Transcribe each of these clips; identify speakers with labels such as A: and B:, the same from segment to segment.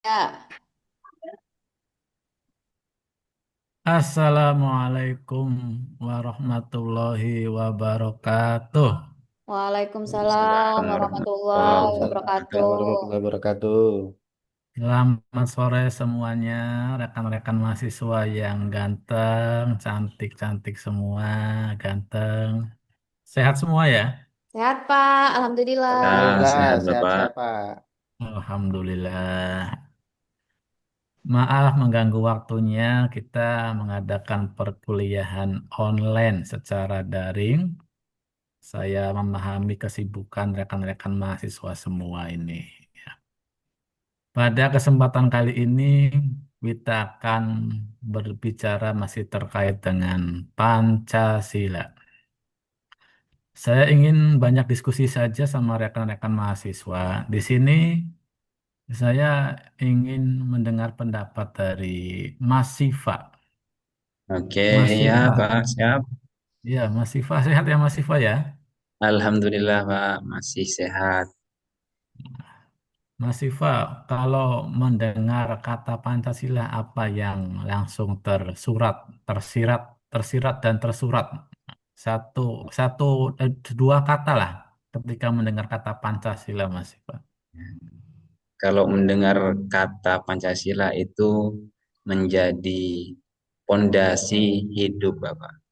A: Ya,
B: Assalamualaikum warahmatullahi wabarakatuh.
A: Waalaikumsalam
C: Waalaikumsalam
A: warahmatullahi
C: warahmatullahi
A: wabarakatuh.
C: wabarakatuh.
B: Selamat sore semuanya, rekan-rekan mahasiswa yang ganteng, cantik-cantik semua, ganteng. Sehat semua ya?
A: Sehat, Pak. Alhamdulillah.
C: Alhamdulillah, Sehat Bapak. sehat-sehat Pak.
B: Alhamdulillah. Maaf mengganggu waktunya, kita mengadakan perkuliahan online secara daring. Saya memahami kesibukan rekan-rekan mahasiswa semua ini. Pada kesempatan kali ini, kita akan berbicara masih terkait dengan Pancasila. Saya ingin banyak diskusi saja sama rekan-rekan mahasiswa. Di sini, saya ingin mendengar pendapat dari Mas Sifa.
C: Oke,
B: Mas
C: ya
B: Sifa,
C: Pak, siap.
B: ya Mas Sifa, sehat ya Mas Sifa ya?
C: Alhamdulillah Pak, masih sehat.
B: Mas Sifa, kalau mendengar kata Pancasila, apa yang langsung tersurat, tersirat, tersirat dan tersurat? Satu, satu, dua kata lah ketika mendengar kata Pancasila, Mas Sifa.
C: Kalau mendengar kata Pancasila itu menjadi pondasi hidup Bapak.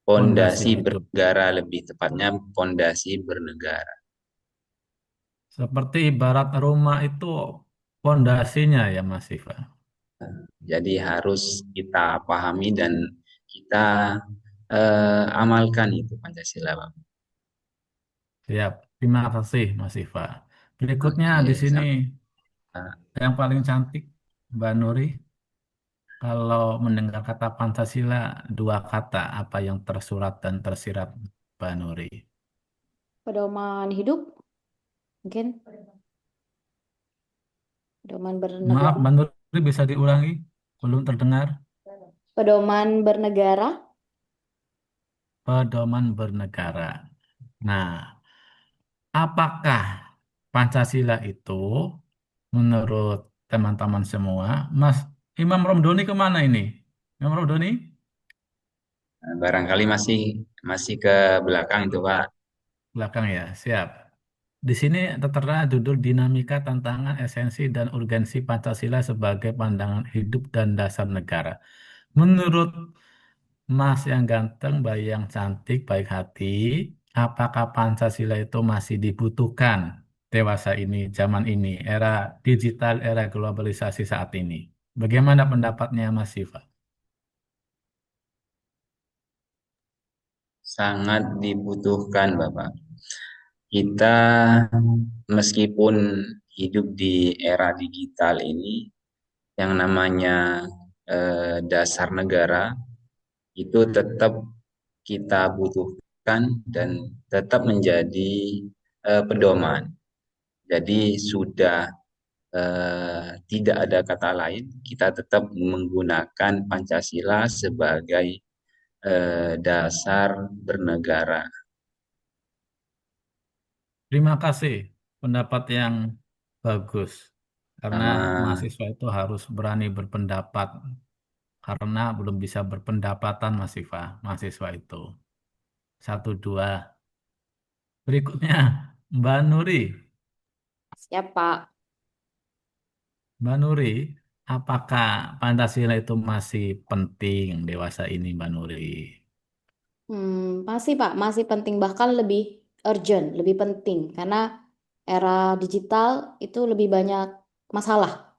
B: Pondasi
C: Pondasi
B: hidup.
C: bernegara lebih tepatnya pondasi bernegara.
B: Seperti ibarat rumah itu pondasinya ya, Mas Sifa.
C: Jadi harus kita pahami dan kita amalkan itu Pancasila Bapak.
B: Siap. Terima kasih, Mas Sifa. Berikutnya di
C: Oke,
B: sini
C: sama.
B: yang paling cantik, Mbak Nuri. Kalau mendengar kata Pancasila, dua kata apa yang tersurat dan tersirat, Mbak Nuri?
A: Pedoman hidup, mungkin pedoman
B: Maaf,
A: bernegara.
B: Mbak Nuri bisa diulangi? Belum terdengar.
A: Pedoman bernegara.
B: Pedoman bernegara. Nah, apakah Pancasila itu menurut teman-teman semua, Mas Imam Romdoni kemana ini? Imam Romdoni?
C: Barangkali masih masih ke belakang itu Pak.
B: Belakang ya, siap. Di sini tertera judul Dinamika Tantangan Esensi dan Urgensi Pancasila sebagai Pandangan Hidup dan Dasar Negara. Menurut Mas yang ganteng, bayi yang cantik, baik hati, apakah Pancasila itu masih dibutuhkan dewasa ini, zaman ini, era digital, era globalisasi saat ini? Bagaimana pendapatnya Mas Siva?
C: Sangat dibutuhkan Bapak. Kita meskipun hidup di era digital ini, yang namanya dasar negara itu tetap kita butuhkan dan tetap menjadi pedoman. Jadi sudah tidak ada kata lain, kita tetap menggunakan Pancasila sebagai dasar bernegara.
B: Terima kasih, pendapat yang bagus. Karena
C: Sama
B: mahasiswa itu harus berani berpendapat, karena belum bisa berpendapatan Mas Siva, mahasiswa itu. Satu, dua. Berikutnya, Mbak Nuri.
A: Siap, Pak.
B: Mbak Nuri, apakah Pancasila itu masih penting dewasa ini, Mbak Nuri?
A: Masih, Pak. Masih penting. Bahkan lebih urgent, lebih penting. Karena era digital itu lebih banyak masalah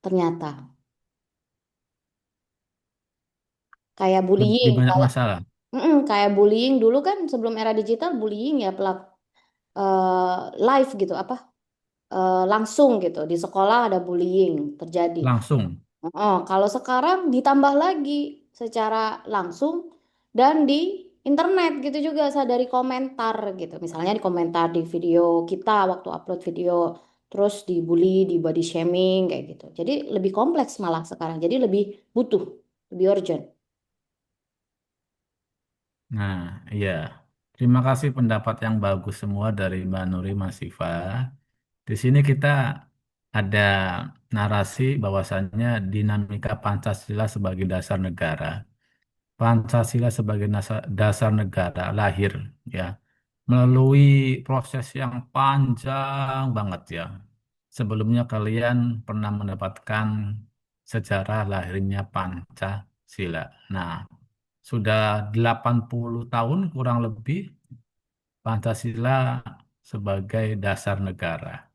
A: ternyata. Kayak
B: Lebih
A: bullying.
B: banyak masalah.
A: Kayak bullying dulu kan sebelum era digital bullying ya live gitu apa langsung gitu di sekolah ada bullying terjadi.
B: Langsung.
A: Kalau sekarang ditambah lagi secara langsung dan di internet gitu juga saya dari komentar gitu. Misalnya di komentar di video kita waktu upload video terus dibully, di body shaming kayak gitu. Jadi lebih kompleks malah sekarang. Jadi lebih butuh, lebih urgent.
B: Nah, iya. Terima kasih pendapat yang bagus semua dari Mbak Nuri Mas Siva. Di sini kita ada narasi bahwasannya dinamika Pancasila sebagai dasar negara. Pancasila sebagai dasar negara lahir ya melalui proses yang panjang banget ya. Sebelumnya kalian pernah mendapatkan sejarah lahirnya Pancasila. Nah, sudah 80 tahun kurang lebih Pancasila sebagai dasar negara.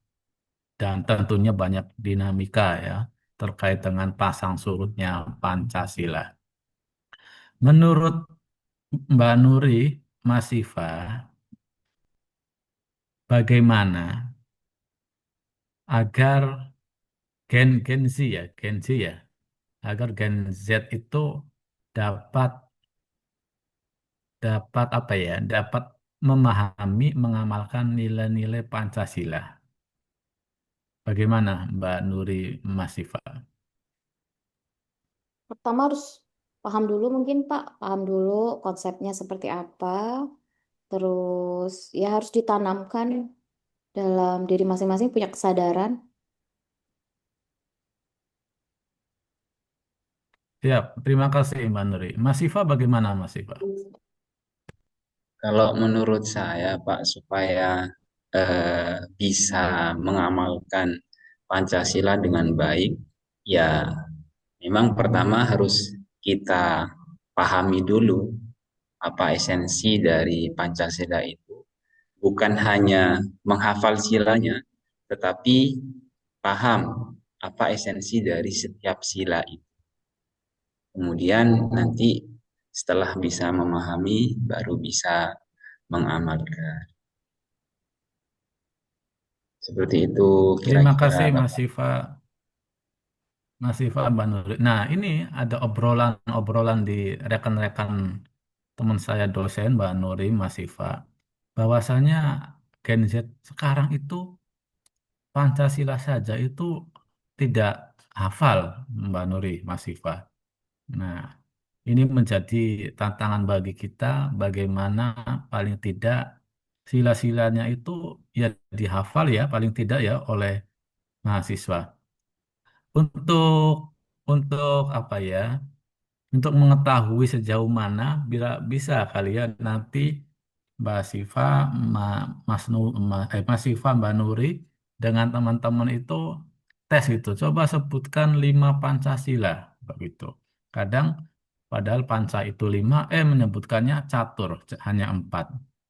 B: Dan tentunya banyak dinamika ya terkait dengan pasang surutnya Pancasila. Menurut Mbak Nuri, Mas Siva, bagaimana agar Gen Z ya, agar Gen Z itu dapat dapat apa ya, dapat memahami, mengamalkan nilai-nilai Pancasila. Bagaimana Mbak Nuri, Mas Siva?
A: Pertama harus paham dulu mungkin Pak, paham dulu konsepnya seperti apa, terus ya harus ditanamkan dalam diri masing-masing punya kesadaran.
B: Siap, terima kasih Mbak Nuri. Mas Siva bagaimana Mas Siva?
C: Kalau menurut saya, Pak, supaya bisa mengamalkan Pancasila dengan baik, ya memang pertama harus kita pahami dulu apa esensi dari Pancasila itu. Bukan hanya menghafal silanya, tetapi paham apa esensi dari setiap sila itu. Kemudian nanti setelah bisa memahami, baru bisa mengamalkan. Seperti itu
B: Terima
C: kira-kira
B: kasih Mas
C: Bapak.
B: Siva, Mas Siva Mbak Nuri. Nah, ini ada obrolan-obrolan di rekan-rekan teman saya dosen Mbak Nuri, Mas Siva, bahwasanya Gen Z sekarang itu Pancasila saja itu tidak hafal Mbak Nuri, Mas Siva. Nah, ini menjadi tantangan bagi kita bagaimana paling tidak sila-silanya itu ya dihafal ya paling tidak ya oleh mahasiswa. Untuk untuk apa ya? Untuk mengetahui sejauh mana bisa kalian nanti Mbak Siva, Mas Siva, Mbak Nuri dengan teman-teman itu tes itu. Coba sebutkan 5 Pancasila begitu. Kadang padahal Panca itu 5, menyebutkannya catur hanya 4.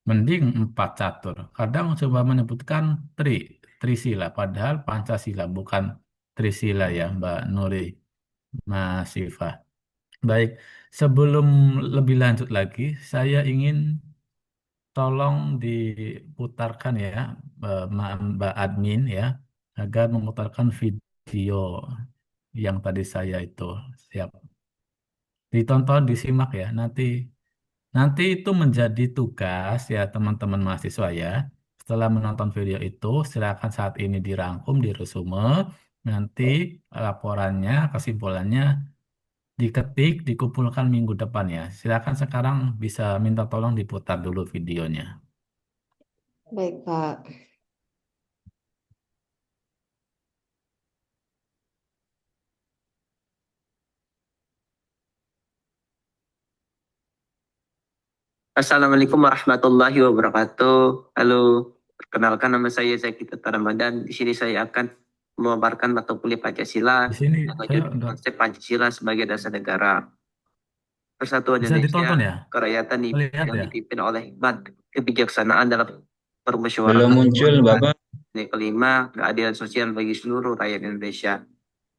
B: Mending 4 catur. Kadang coba menyebutkan Trisila, padahal Pancasila bukan Trisila ya Mbak Nuri, Mas Siva. Baik, sebelum lebih lanjut lagi, saya ingin tolong diputarkan ya, Mbak Admin ya, agar memutarkan video yang tadi saya itu. Siap. Ditonton, disimak ya. Nanti itu menjadi tugas ya teman-teman mahasiswa ya. Setelah menonton video itu, silakan saat ini dirangkum, diresume. Nanti laporannya, kesimpulannya diketik, dikumpulkan minggu depan ya. Silakan sekarang bisa minta tolong diputar dulu videonya.
A: Baik, Pak.
D: Assalamualaikum warahmatullahi wabarakatuh. Halo, perkenalkan nama saya Zaki Tata Ramadan. Di sini saya akan memaparkan mata kuliah Pancasila
B: Di sini
D: yang
B: saya
D: berjudul
B: udah
D: konsep Pancasila sebagai dasar negara. Persatuan
B: bisa
D: Indonesia,
B: ditonton ya.
D: kerakyatan
B: Lihat
D: yang
B: ya.
D: dipimpin oleh hikmat, kebijaksanaan dalam
C: Belum
D: permusyawaratan
C: muncul,
D: kebangsaan.
C: Bapak.
D: Yang kelima, keadilan sosial bagi seluruh rakyat Indonesia.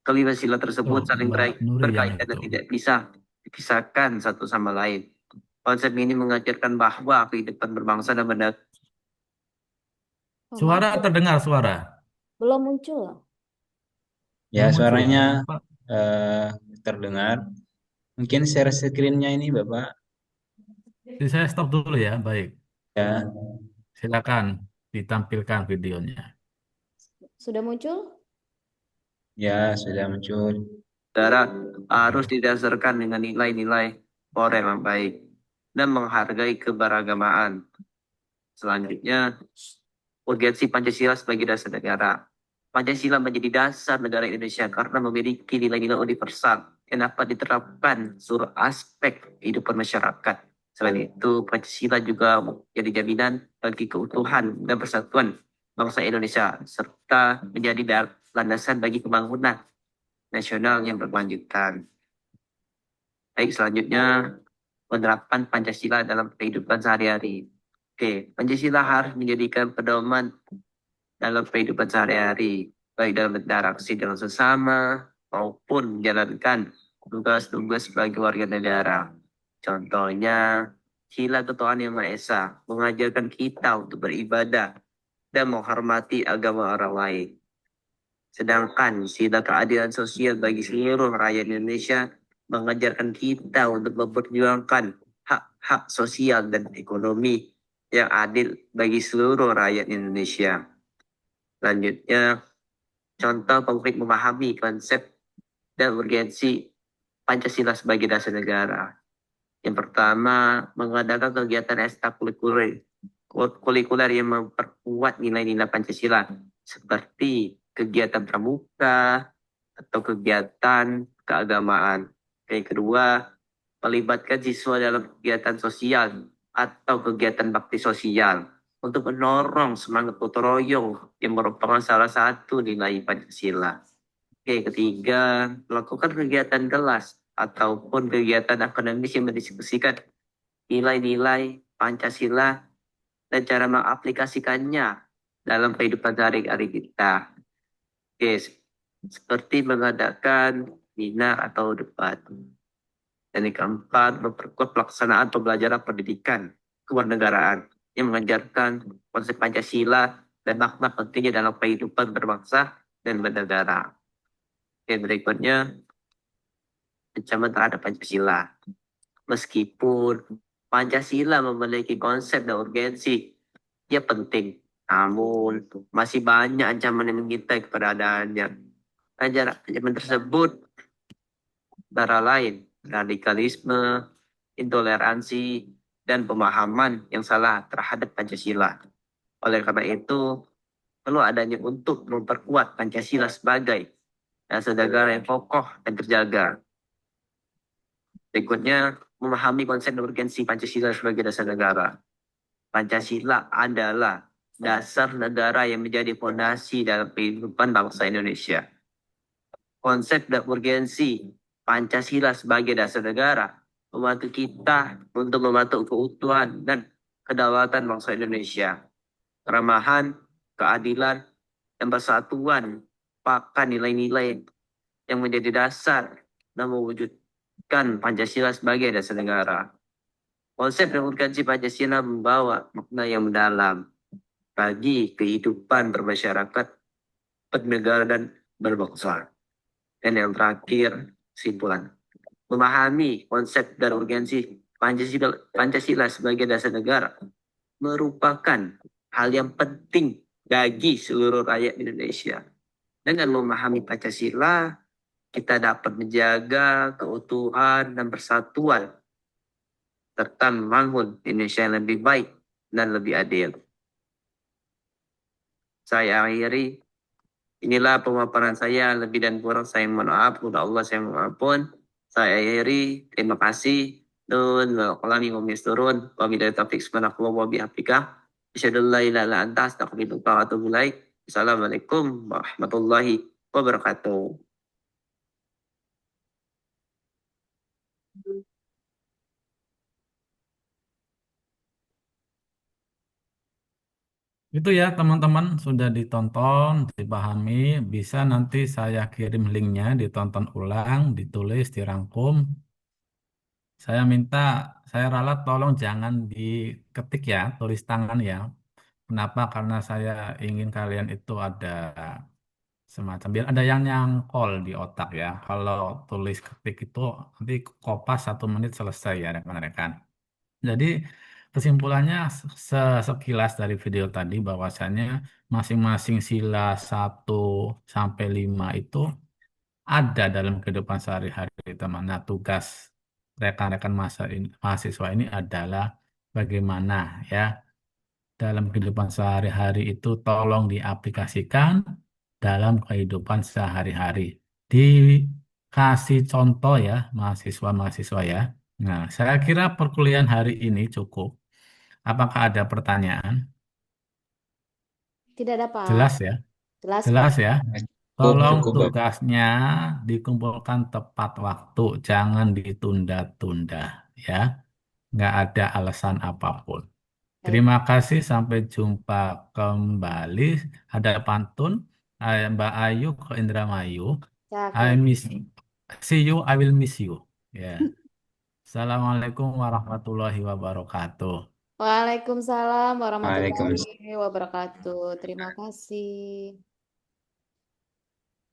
D: Kelima sila tersebut
B: Tuh,
D: saling
B: Mbak Nuri yang
D: berkaitan dan
B: itu.
D: tidak bisa dipisahkan satu sama lain. Konsep ini mengajarkan bahwa kehidupan berbangsa dan bernegara.
A: Oh, maaf,
B: Suara terdengar suara.
A: belum muncul.
C: Ya,
B: Belum muncul.
C: suaranya
B: Pak,
C: eh, terdengar. Mungkin share screen-nya ini, Bapak.
B: jadi saya stop dulu ya. Baik.
C: Ya,
B: Silakan ditampilkan videonya.
A: Sudah muncul?
C: ya sudah muncul.
D: Negara harus
B: Oke.
D: didasarkan dengan nilai-nilai moral yang baik dan menghargai keberagamaan. Selanjutnya, urgensi Pancasila sebagai dasar negara. Pancasila menjadi dasar negara Indonesia karena memiliki nilai-nilai universal yang dapat diterapkan seluruh aspek kehidupan masyarakat. Selain itu, Pancasila juga menjadi jaminan bagi keutuhan dan persatuan bangsa Indonesia, serta menjadi landasan bagi pembangunan nasional yang berkelanjutan. Baik, selanjutnya menerapkan Pancasila dalam kehidupan sehari-hari. Oke, Pancasila harus menjadikan pedoman dalam kehidupan sehari-hari, baik dalam interaksi dengan sesama maupun menjalankan tugas-tugas sebagai warga negara. Contohnya, sila ketuhanan yang Maha Esa mengajarkan kita untuk beribadah dan menghormati agama orang lain. Sedangkan sila keadilan sosial bagi seluruh rakyat Indonesia mengajarkan kita untuk memperjuangkan hak-hak sosial dan ekonomi yang adil bagi seluruh rakyat Indonesia. Selanjutnya, contoh konkret memahami konsep dan urgensi Pancasila sebagai dasar negara. Yang pertama, mengadakan kegiatan ekstrakurikuler yang memperkuat nilai-nilai Pancasila, seperti kegiatan pramuka atau kegiatan keagamaan. Yang kedua, melibatkan siswa dalam kegiatan sosial atau kegiatan bakti sosial untuk mendorong semangat gotong royong yang merupakan salah satu nilai Pancasila. Oke, ketiga, melakukan kegiatan kelas ataupun kegiatan akademis yang mendiskusikan nilai-nilai Pancasila dan cara mengaplikasikannya dalam kehidupan sehari-hari kita. Oke, seperti mengadakan seminar atau debat. Dan yang keempat, memperkuat pelaksanaan pembelajaran pendidikan kewarganegaraan yang mengajarkan konsep Pancasila dan makna pentingnya dalam kehidupan berbangsa dan bernegara. Oke, berikutnya, ancaman terhadap Pancasila. Meskipun Pancasila memiliki konsep dan urgensi, ia penting. Namun, masih banyak ancaman yang mengintai keberadaannya. Ancaman tersebut antara lain radikalisme, intoleransi, dan pemahaman yang salah terhadap Pancasila. Oleh karena itu, perlu adanya untuk memperkuat Pancasila sebagai dasar negara yang kokoh dan terjaga. Berikutnya, memahami konsep dan urgensi Pancasila sebagai dasar negara. Pancasila adalah dasar negara yang menjadi fondasi dalam kehidupan bangsa Indonesia. Konsep dan urgensi Pancasila sebagai dasar negara membantu kita untuk membantu keutuhan dan kedaulatan bangsa Indonesia. Keramahan, keadilan, dan persatuan merupakan nilai-nilai yang menjadi dasar dan mewujudkan Pancasila sebagai dasar negara. Konsep dan urgensi Pancasila membawa makna yang mendalam bagi kehidupan bermasyarakat, bernegara, dan berbangsa. Dan yang terakhir, kesimpulan. Memahami konsep dan urgensi Pancasila sebagai dasar negara merupakan hal yang penting bagi seluruh rakyat Indonesia. Dengan memahami Pancasila, kita dapat menjaga keutuhan dan persatuan serta membangun Indonesia yang lebih baik dan lebih adil. Saya akhiri. Inilah pemaparan saya, lebih dan kurang saya mohon maaf, kepada Allah saya mohon ampun. Saya akhiri, terima kasih. Nun wa qalami wa misturun wa billahi taufiq subhanallahi wa bihamdika. Asyhadu an la ilaha illa anta astaghfiruka wa atubu ilaik. Assalamualaikum warahmatullahi wabarakatuh.
B: Itu ya teman-teman sudah ditonton, dipahami, bisa nanti saya kirim linknya, ditonton ulang, ditulis, dirangkum. Saya minta, saya ralat tolong jangan diketik ya, tulis tangan ya. Kenapa? Karena saya ingin kalian itu ada semacam, biar ada yang nyangkol di otak ya. Kalau tulis ketik itu nanti kopas 1 menit selesai ya rekan-rekan. Jadi kesimpulannya sekilas dari video tadi bahwasannya masing-masing sila 1 sampai 5 itu ada dalam kehidupan sehari-hari teman. Nah, tugas rekan-rekan mahasiswa ini adalah bagaimana ya dalam kehidupan sehari-hari itu tolong diaplikasikan dalam kehidupan sehari-hari. Dikasih contoh ya, mahasiswa-mahasiswa ya. Nah, saya kira perkuliahan hari ini cukup. Apakah ada pertanyaan?
A: Tidak ada, Pak.
B: Jelas ya?
A: Jelas, Pak.
B: Jelas ya?
C: Nah, cukup,
B: Tolong
C: cukup, Bapak.
B: tugasnya dikumpulkan tepat waktu, jangan ditunda-tunda ya. Nggak ada alasan apapun.
A: Baik.
B: Terima kasih, sampai jumpa kembali. Ada pantun, Mbak Ayu ke Indramayu.
A: Ya,
B: I
A: Kiai.
B: miss, see you, I will miss you. Ya. Assalamualaikum warahmatullahi wabarakatuh.
A: Waalaikumsalam
C: Waalaikumsalam.
A: warahmatullahi wabarakatuh. Terima kasih.